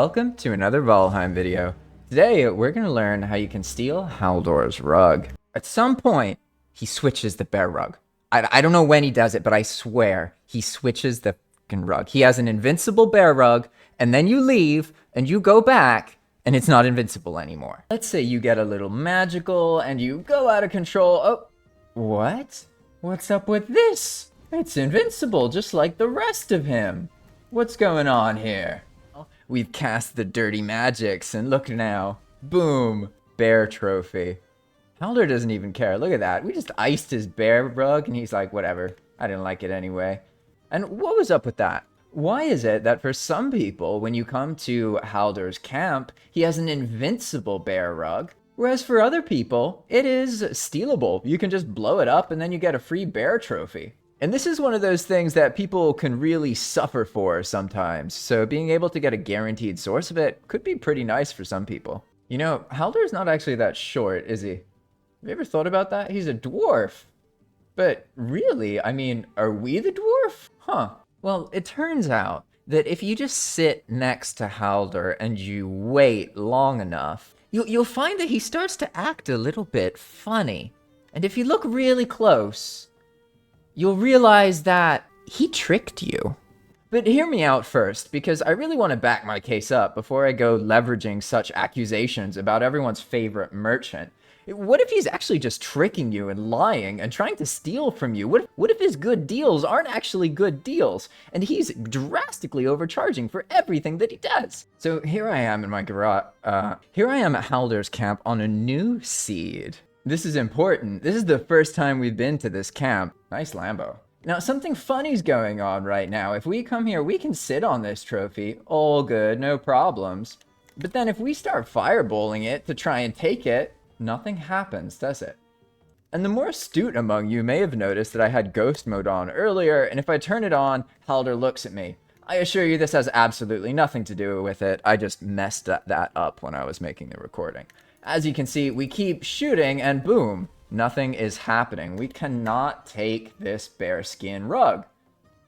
Welcome to another Valheim video. Today, we're going to learn how you can steal Haldor's rug. At some point, he switches the bear rug. I don't know when he does it, but I swear, he switches the fucking rug. He has an invincible bear rug, and then you leave, and you go back, and it's not invincible anymore. Let's say you get a little magical, and you go out of control. Oh, what? What's up with this? It's invincible, just like the rest of him. What's going on here? We've cast the dirty magics, and look now. Boom. Bear trophy. Haldor doesn't even care. Look at that. We just iced his bear rug, and he's like, whatever. I didn't like it anyway. And what was up with that? Why is it that for some people, when you come to Haldor's camp, he has an invincible bear rug, whereas for other people, it is stealable. You can just blow it up, and then you get a free bear trophy. And this is one of those things that people can really suffer for sometimes, so being able to get a guaranteed source of it could be pretty nice for some people. You know, Haldor's not actually that short, is he? Have you ever thought about that? He's a dwarf. But really, I mean, are we the dwarf? Huh. Well, it turns out that if you just sit next to Haldor and you wait long enough, you'll find that he starts to act a little bit funny. And if you look really close, you'll realize that he tricked you. But hear me out first, because I really want to back my case up before I go leveraging such accusations about everyone's favorite merchant. What if he's actually just tricking you and lying and trying to steal from you? What if his good deals aren't actually good deals, and he's drastically overcharging for everything that he does? So here I am in my garage. Here I am at Haldor's camp on a new seed. This is important. This is the first time we've been to this camp. Nice Lambo. Now, something funny's going on right now. If we come here, we can sit on this trophy. All good, no problems. But then if we start fireballing it to try and take it, nothing happens, does it? And the more astute among you may have noticed that I had ghost mode on earlier, and if I turn it on, Haldor looks at me. I assure you this has absolutely nothing to do with it. I just messed that up when I was making the recording. As you can see, we keep shooting and boom, nothing is happening. We cannot take this bearskin rug.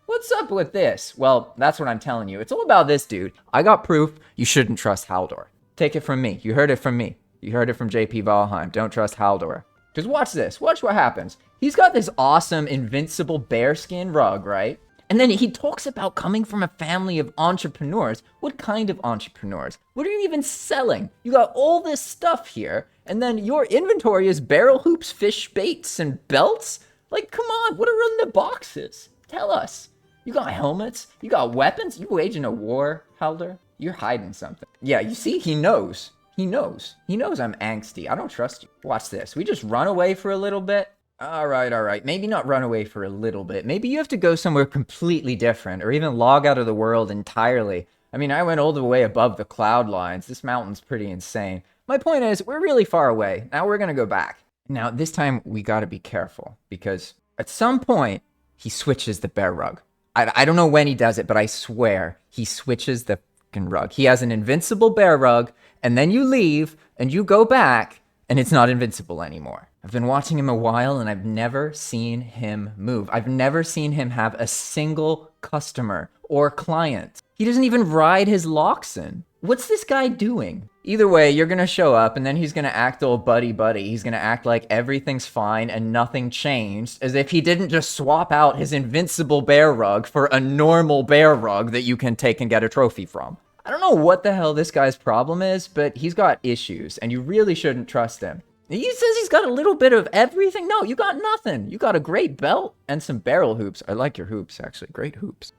What's up with this? Well, that's what I'm telling you. It's all about this dude. I got proof you shouldn't trust Haldor. Take it from me. You heard it from me. You heard it from JP Valheim. Don't trust Haldor. Because watch this. Watch what happens. He's got this awesome invincible bearskin rug, right? And then he talks about coming from a family of entrepreneurs. What kind of entrepreneurs? What are you even selling? You got all this stuff here, and then your inventory is barrel hoops, fish baits, and belts? Like, come on, what are in the boxes? Tell us. You got helmets? You got weapons? You waging a war, Haldor? You're hiding something. Yeah, you see, he knows. He knows. He knows I'm angsty. I don't trust you. Watch this. We just run away for a little bit. All right. Maybe not run away for a little bit. Maybe you have to go somewhere completely different or even log out of the world entirely. I mean, I went all the way above the cloud lines. This mountain's pretty insane. My point is, we're really far away. Now we're going to go back. Now, this time we got to be careful because at some point he switches the bear rug. I don't know when he does it, but I swear he switches the fucking rug. He has an invincible bear rug, and then you leave and you go back and it's not invincible anymore. I've been watching him a while and I've never seen him move. I've never seen him have a single customer or client. He doesn't even ride his Loxen. What's this guy doing? Either way, you're gonna show up and then he's gonna act all buddy-buddy. He's gonna act like everything's fine and nothing changed, as if he didn't just swap out his invincible bear rug for a normal bear rug that you can take and get a trophy from. I don't know what the hell this guy's problem is, but he's got issues and you really shouldn't trust him. He says he's got a little bit of everything. No, you got nothing. You got a great belt and some barrel hoops. I like your hoops, actually. Great hoops.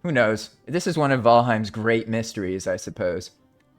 Who knows? This is one of Valheim's great mysteries, I suppose.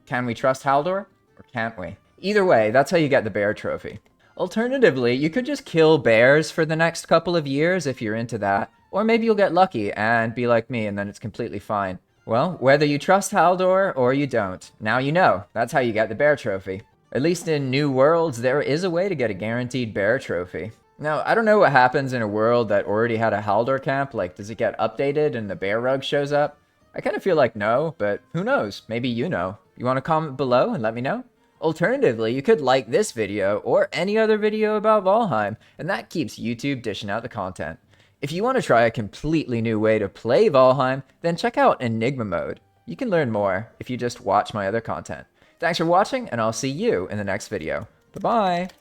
Can we trust Haldor? Or can't we? Either way, that's how you get the bear trophy. Alternatively, you could just kill bears for the next couple of years if you're into that. Or maybe you'll get lucky and be like me and then it's completely fine. Well, whether you trust Haldor or you don't, now you know. That's how you get the bear trophy. At least in New Worlds, there is a way to get a guaranteed bear trophy. Now, I don't know what happens in a world that already had a Haldor camp. Like, does it get updated and the bear rug shows up? I kind of feel like no, but who knows? Maybe you know. You want to comment below and let me know? Alternatively, you could like this video or any other video about Valheim, and that keeps YouTube dishing out the content. If you want to try a completely new way to play Valheim, then check out Enigma Mode. You can learn more if you just watch my other content. Thanks for watching, and I'll see you in the next video. Bye-bye!